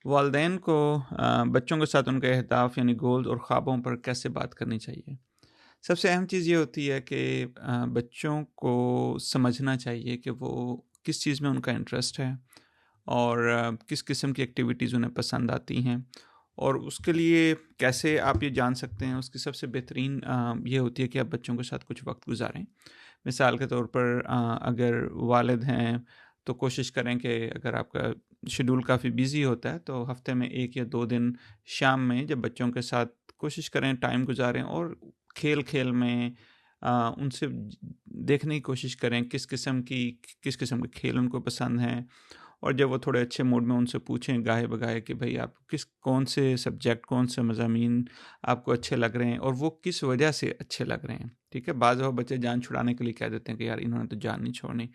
والدین کو بچوں کے ساتھ ان کے اہداف یعنی گولز اور خوابوں پر کیسے بات کرنی چاہیے؟ سب سے اہم چیز یہ ہوتی ہے کہ بچوں کو سمجھنا چاہیے کہ وہ کس چیز میں ان کا انٹرسٹ ہے اور کس قسم کی ایکٹیویٹیز انہیں پسند آتی ہیں، اور اس کے لیے کیسے آپ یہ جان سکتے ہیں۔ اس کی سب سے بہترین یہ ہوتی ہے کہ آپ بچوں کے ساتھ کچھ وقت گزاریں۔ مثال کے طور پر اگر والد ہیں تو کوشش کریں کہ اگر آپ کا شیڈول کافی بیزی ہوتا ہے تو ہفتے میں 1 یا 2 دن شام میں جب بچوں کے ساتھ کوشش کریں ٹائم گزاریں، اور کھیل کھیل میں ان سے دیکھنے کی کوشش کریں کس قسم کے کھیل ان کو پسند ہیں، اور جب وہ تھوڑے اچھے موڈ میں ان سے پوچھیں گاہے بگاہے کہ بھئی آپ کون سے سبجیکٹ، کون سے مضامین آپ کو اچھے لگ رہے ہیں اور وہ کس وجہ سے اچھے لگ رہے ہیں، ٹھیک ہے؟ بعض دفعہ بچے جان چھڑانے کے لیے کہہ دیتے ہیں کہ یار انہوں نے تو جان نہیں چھوڑنی۔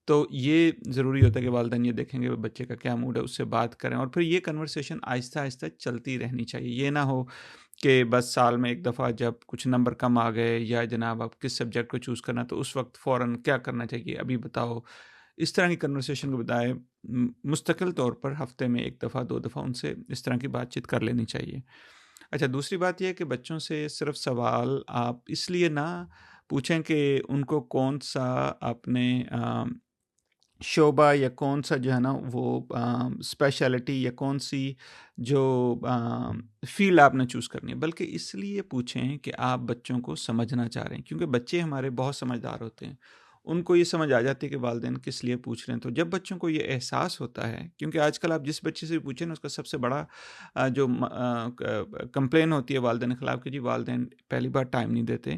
تو یہ ضروری ہوتا ہے کہ والدین یہ دیکھیں گے بچے کا کیا موڈ ہے، اس سے بات کریں، اور پھر یہ کنورسیشن آہستہ آہستہ چلتی رہنی چاہیے۔ یہ نہ ہو کہ بس سال میں ایک دفعہ جب کچھ نمبر کم آ گئے یا جناب آپ کس سبجیکٹ کو چوز کرنا تو اس وقت فوراً کیا کرنا چاہیے ابھی بتاؤ۔ اس طرح کی کنورسیشن کے بجائے مستقل طور پر ہفتے میں 1 دفعہ 2 دفعہ ان سے اس طرح کی بات چیت کر لینی چاہیے۔ اچھا، دوسری بات یہ ہے کہ بچوں سے صرف سوال آپ اس لیے نہ پوچھیں کہ ان کو کون سا اپنے شعبہ یا کون سا جو ہے نا وہ اسپیشلٹی یا کون سی جو فیلڈ آپ نے چوز کرنی ہے، بلکہ اس لیے پوچھیں کہ آپ بچوں کو سمجھنا چاہ رہے ہیں، کیونکہ بچے ہمارے بہت سمجھدار ہوتے ہیں۔ ان کو یہ سمجھ آ جاتی ہے کہ والدین کس لیے پوچھ رہے ہیں۔ تو جب بچوں کو یہ احساس ہوتا ہے، کیونکہ آج کل آپ جس بچے سے بھی پوچھیں نا اس کا سب سے بڑا جو کمپلین ہوتی ہے والدین کے خلاف کہ جی والدین پہلی بار ٹائم نہیں دیتے،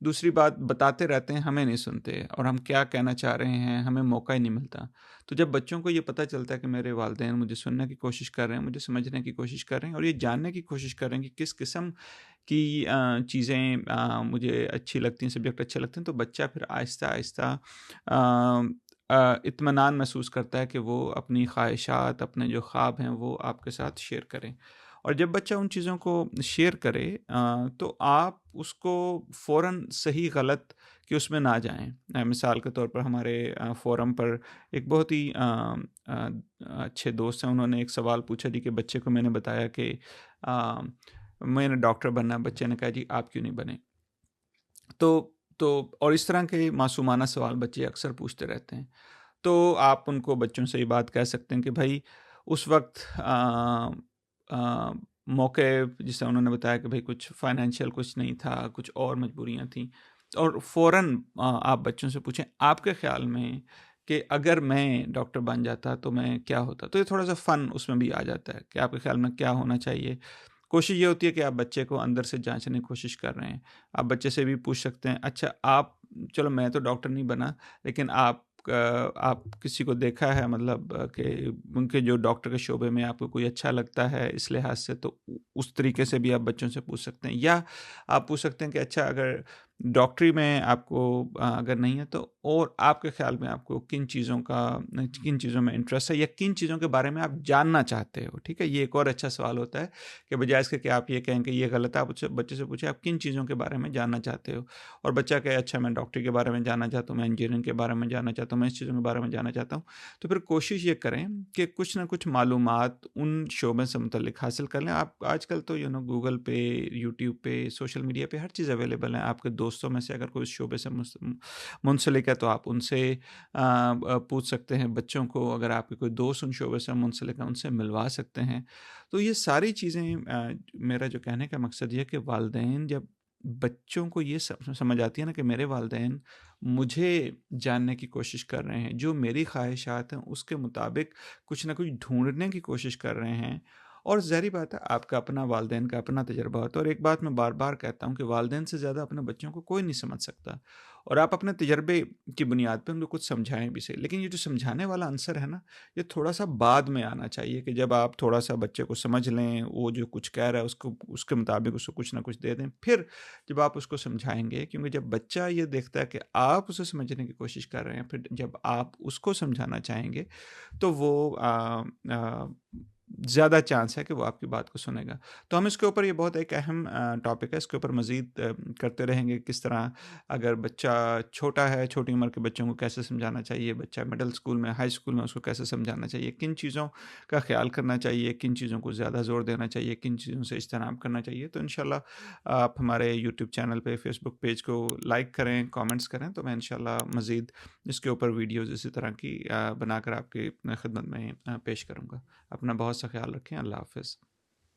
دوسری بات بتاتے رہتے ہیں ہمیں نہیں سنتے، اور ہم کیا کہنا چاہ رہے ہیں ہمیں موقع ہی نہیں ملتا۔ تو جب بچوں کو یہ پتہ چلتا ہے کہ میرے والدین مجھے سننے کی کوشش کر رہے ہیں، مجھے سمجھنے کی کوشش کر رہے ہیں، اور یہ جاننے کی کوشش کر رہے ہیں کہ کس قسم کی چیزیں مجھے اچھی لگتی ہیں، سبجیکٹ اچھے لگتے ہیں، تو بچہ پھر آہستہ آہستہ اطمینان محسوس کرتا ہے کہ وہ اپنی خواہشات، اپنے جو خواب ہیں وہ آپ کے ساتھ شیئر کریں۔ اور جب بچہ ان چیزوں کو شیئر کرے تو آپ اس کو فوراً صحیح غلط کہ اس میں نہ جائیں۔ مثال کے طور پر ہمارے فورم پر ایک بہت ہی اچھے دوست ہیں، انہوں نے ایک سوال پوچھا جی کہ بچے کو میں نے بتایا کہ میں نے ڈاکٹر بننا ہے، بچے نے کہا جی آپ کیوں نہیں بنے؟ تو اور اس طرح کے معصومانہ سوال بچے اکثر پوچھتے رہتے ہیں۔ تو آپ ان کو بچوں سے یہ بات کہہ سکتے ہیں کہ بھائی اس وقت موقع جسے انہوں نے بتایا کہ بھائی کچھ فائنینشیل کچھ نہیں تھا، کچھ اور مجبوریاں تھیں، اور فوراً آپ بچوں سے پوچھیں آپ کے خیال میں کہ اگر میں ڈاکٹر بن جاتا تو میں کیا ہوتا۔ تو یہ تھوڑا سا فن اس میں بھی آ جاتا ہے کہ آپ کے خیال میں کیا ہونا چاہیے۔ کوشش یہ ہوتی ہے کہ آپ بچے کو اندر سے جانچنے کی کوشش کر رہے ہیں۔ آپ بچے سے بھی پوچھ سکتے ہیں اچھا آپ، چلو میں تو ڈاکٹر نہیں بنا لیکن آپ کسی کو دیکھا ہے مطلب کہ ان کے جو ڈاکٹر کے شعبے میں آپ کو کوئی اچھا لگتا ہے اس لحاظ سے، تو اس طریقے سے بھی آپ بچوں سے پوچھ سکتے ہیں۔ یا آپ پوچھ سکتے ہیں کہ اچھا اگر ڈاکٹری میں آپ کو اگر نہیں ہے تو اور آپ کے خیال میں آپ کو کن چیزوں میں انٹرسٹ ہے یا کن چیزوں کے بارے میں آپ جاننا چاہتے ہو، ٹھیک ہے؟ یہ ایک اور اچھا سوال ہوتا ہے کہ بجائے اس کے کہ آپ یہ کہیں کہ یہ غلط ہے، آپ بچے سے پوچھیں آپ کن چیزوں کے بارے میں جاننا چاہتے ہو، اور بچہ کہے اچھا میں ڈاکٹری کے بارے میں جاننا چاہتا ہوں، میں انجینئرنگ کے بارے میں جاننا چاہتا ہوں، میں اس چیزوں کے بارے میں جاننا چاہتا ہوں۔ تو پھر کوشش یہ کریں کہ کچھ نہ کچھ معلومات ان شعبے سے متعلق حاصل کر لیں۔ آپ آج کل تو گوگل پہ، یوٹیوب پہ، سوشل میڈیا پہ ہر چیز اویلیبل ہے۔ آپ کے دوستوں میں سے اگر کوئی اس شعبے سے منسلک ہے تو آپ ان سے پوچھ سکتے ہیں، بچوں کو اگر آپ کے کوئی دوست ان شعبے سے منسلک ہیں ان سے ملوا سکتے ہیں۔ تو یہ ساری چیزیں میرا جو کہنے کا مقصد یہ ہے کہ والدین جب بچوں کو یہ سمجھ آتی ہے نا کہ میرے والدین مجھے جاننے کی کوشش کر رہے ہیں، جو میری خواہشات ہیں اس کے مطابق کچھ نہ کچھ ڈھونڈنے کی کوشش کر رہے ہیں، اور ظاہری بات ہے آپ کا اپنا والدین کا اپنا تجربہ ہوتا ہے، اور ایک بات میں بار بار کہتا ہوں کہ والدین سے زیادہ اپنے بچوں کو کوئی نہیں سمجھ سکتا، اور آپ اپنے تجربے کی بنیاد پہ ان کو کچھ سمجھائیں بھی صحیح، لیکن یہ جو سمجھانے والا عنصر ہے نا یہ تھوڑا سا بعد میں آنا چاہیے، کہ جب آپ تھوڑا سا بچے کو سمجھ لیں، وہ جو کچھ کہہ رہا ہے اس کے مطابق اس کو کچھ نہ کچھ دے دیں، پھر جب آپ اس کو سمجھائیں گے، کیونکہ جب بچہ یہ دیکھتا ہے کہ آپ اسے سمجھنے کی کوشش کر رہے ہیں، پھر جب آپ اس کو سمجھانا چاہیں گے تو وہ زیادہ چانس ہے کہ وہ آپ کی بات کو سنے گا۔ تو ہم اس کے اوپر، یہ بہت ایک اہم ٹاپک ہے، اس کے اوپر مزید کرتے رہیں گے، کس طرح اگر بچہ چھوٹا ہے، چھوٹی عمر کے بچوں کو کیسے سمجھانا چاہیے، بچہ مڈل اسکول میں، ہائی اسکول میں، اس کو کیسے سمجھانا چاہیے، کن چیزوں کا خیال کرنا چاہیے، کن چیزوں کو زیادہ زور دینا چاہیے، کن چیزوں سے اجتناب کرنا چاہیے۔ تو انشاءاللہ آپ ہمارے یوٹیوب چینل پہ، فیس بک پیج کو لائک کریں، کامنٹس کریں، تو میں انشاءاللہ مزید اس کے اوپر ویڈیوز اسی طرح کی بنا کر آپ کی خدمت میں پیش کروں گا۔ اپنا بہت سا خیال رکھیں۔ اللہ حافظ۔